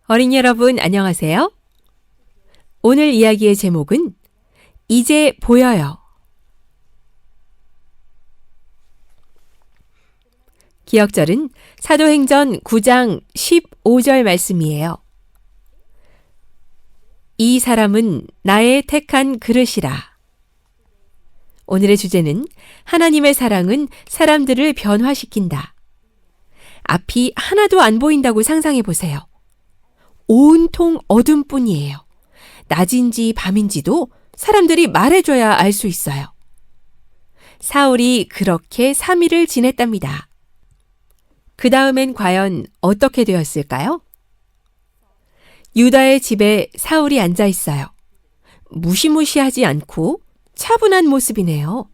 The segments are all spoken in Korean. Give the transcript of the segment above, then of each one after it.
어린이 여러분 안녕하세요. 오늘 이야기의 제목은 이제 보여요. 기억절은 사도행전 9장 15절 말씀이에요. 이 사람은 나의 택한 그릇이라. 오늘의 주제는 하나님의 사랑은 사람들을 변화시킨다. 앞이 하나도 안 보인다고 상상해 보세요. 온통 어둠뿐이에요. 낮인지 밤인지도 사람들이 말해줘야 알 수 있어요. 사울이 그렇게 3일을 지냈답니다. 그 다음엔 과연 어떻게 되었을까요? 유다의 집에 사울이 앉아 있어요. 무시무시하지 않고 차분한 모습이네요.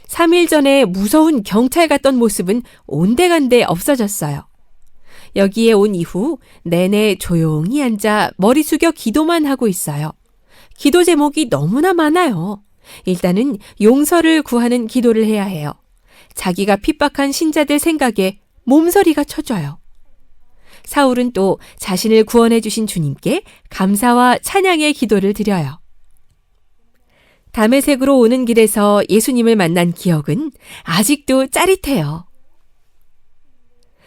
3일 전에 무서운 경찰 같던 모습은 온데간데 없어졌어요. 여기에 온 이후 내내 조용히 앉아 머리 숙여 기도만 하고 있어요. 기도 제목이 너무나 많아요. 일단은 용서를 구하는 기도를 해야 해요. 자기가 핍박한 신자들 생각에 몸서리가 쳐져요. 사울은 또 자신을 구원해 주신 주님께 감사와 찬양의 기도를 드려요. 다메섹으로 오는 길에서 예수님을 만난 기억은 아직도 짜릿해요.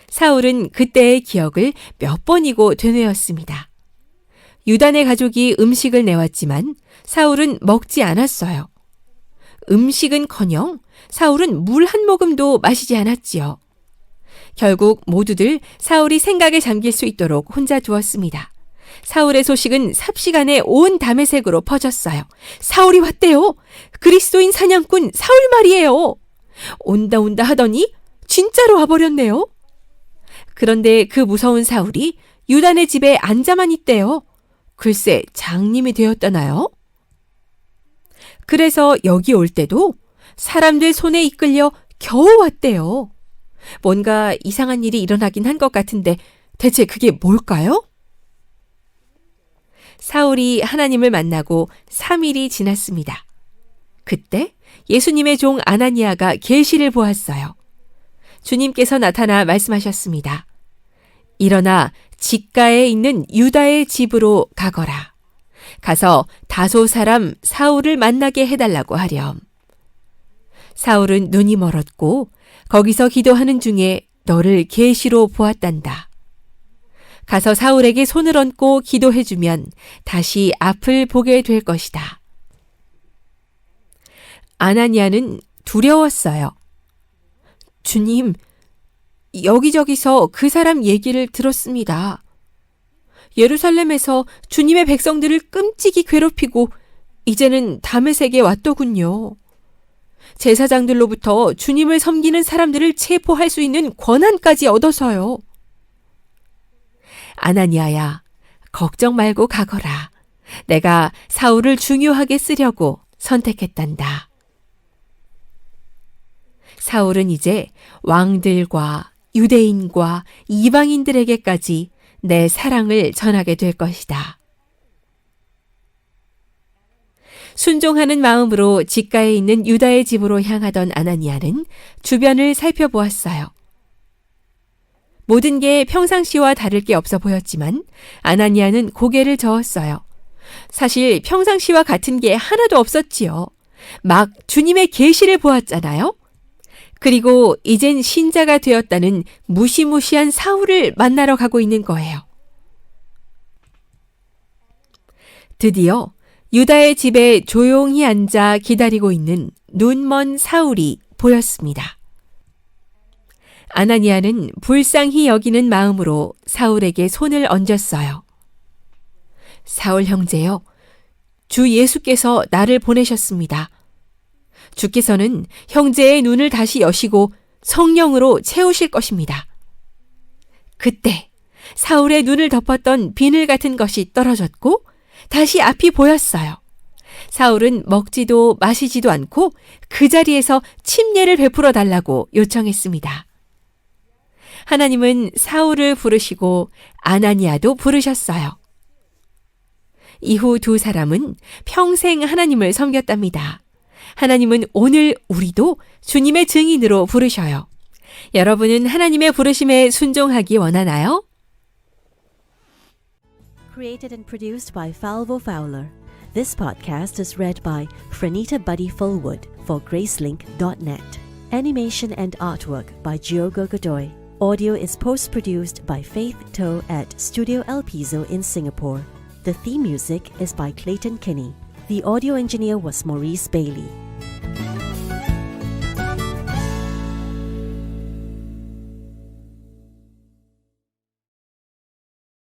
사울은 그때의 기억을 몇 번이고 되뇌었습니다. 유다네 가족이 음식을 내왔지만 사울은 먹지 않았어요. 음식은커녕 사울은 물 한 모금도 마시지 않았지요. 결국 모두들 사울이 생각에 잠길 수 있도록 혼자 두었습니다. 사울의 소식은 삽시간에 온 다메섹으로 퍼졌어요. 사울이 왔대요. 그리스도인 사냥꾼 사울 말이에요. 온다 하더니 진짜로 와버렸네요. 그런데 그 무서운 사울이 유다네 집에 앉아만 있대요. 글쎄 장님이 되었다나요? 그래서 여기 올 때도 사람들 손에 이끌려 겨우 왔대요. 뭔가 이상한 일이 일어나긴 한 것 같은데 대체 그게 뭘까요? 사울이 하나님을 만나고 3일이 지났습니다. 그때 예수님의 종 아나니아가 계시를 보았어요. 주님께서 나타나 말씀하셨습니다. 일어나 직가에 있는 유다의 집으로 가거라. 가서 다소 사람 사울을 만나게 해달라고 하렴. 사울은 눈이 멀었고 거기서 기도하는 중에 너를 계시로 보았단다. 가서 사울에게 손을 얹고 기도해주면 다시 앞을 보게 될 것이다. 아나니아는 두려웠어요. 주님, 여기저기서 그 사람 얘기를 들었습니다. 예루살렘에서 주님의 백성들을 끔찍이 괴롭히고 이제는 다메섹에 왔더군요. 제사장들로부터 주님을 섬기는 사람들을 체포할 수 있는 권한까지 얻어서요. 아나니아야, 걱정 말고 가거라. 내가 사울을 중요하게 쓰려고 선택했단다. 사울은 이제 왕들과 유대인과 이방인들에게까지 내 사랑을 전하게 될 것이다. 순종하는 마음으로 직가에 있는 유다의 집으로 향하던 아나니아는 주변을 살펴보았어요. 모든 게 평상시와 다를 게 없어 보였지만 아나니아는 고개를 저었어요. 사실 평상시와 같은 게 하나도 없었지요. 막 주님의 계시를 보았잖아요. 그리고 이젠 신자가 되었다는 무시무시한 사울을 만나러 가고 있는 거예요. 드디어 유다의 집에 조용히 앉아 기다리고 있는 눈먼 사울이 보였습니다. 아나니아는 불쌍히 여기는 마음으로 사울에게 손을 얹었어요. 사울 형제여, 주 예수께서 나를 보내셨습니다. 주께서는 형제의 눈을 다시 여시고 성령으로 채우실 것입니다. 그때 사울의 눈을 덮었던 비늘 같은 것이 떨어졌고 다시 앞이 보였어요. 사울은 먹지도 마시지도 않고 그 자리에서 침례를 베풀어 달라고 요청했습니다. 하나님은 사울을 부르시고 아나니아도 부르셨어요. 이후 두 사람은 평생 하나님을 섬겼답니다. 하나님은 오늘 우리도 주님의 증인으로 부르셔요. 여러분은 하나님의 부르심에 순종하기 원하나요? Created and produced by Falvo Fowler. This podcast is read by Franita Buddy Fullwood for Gracelink.net. Animation and artwork by Giogo Godoy. Audio is post-produced by Faith To at Studio El Piso in Singapore. The theme music is by Clayton Kinney. The audio engineer was Maurice Bailey.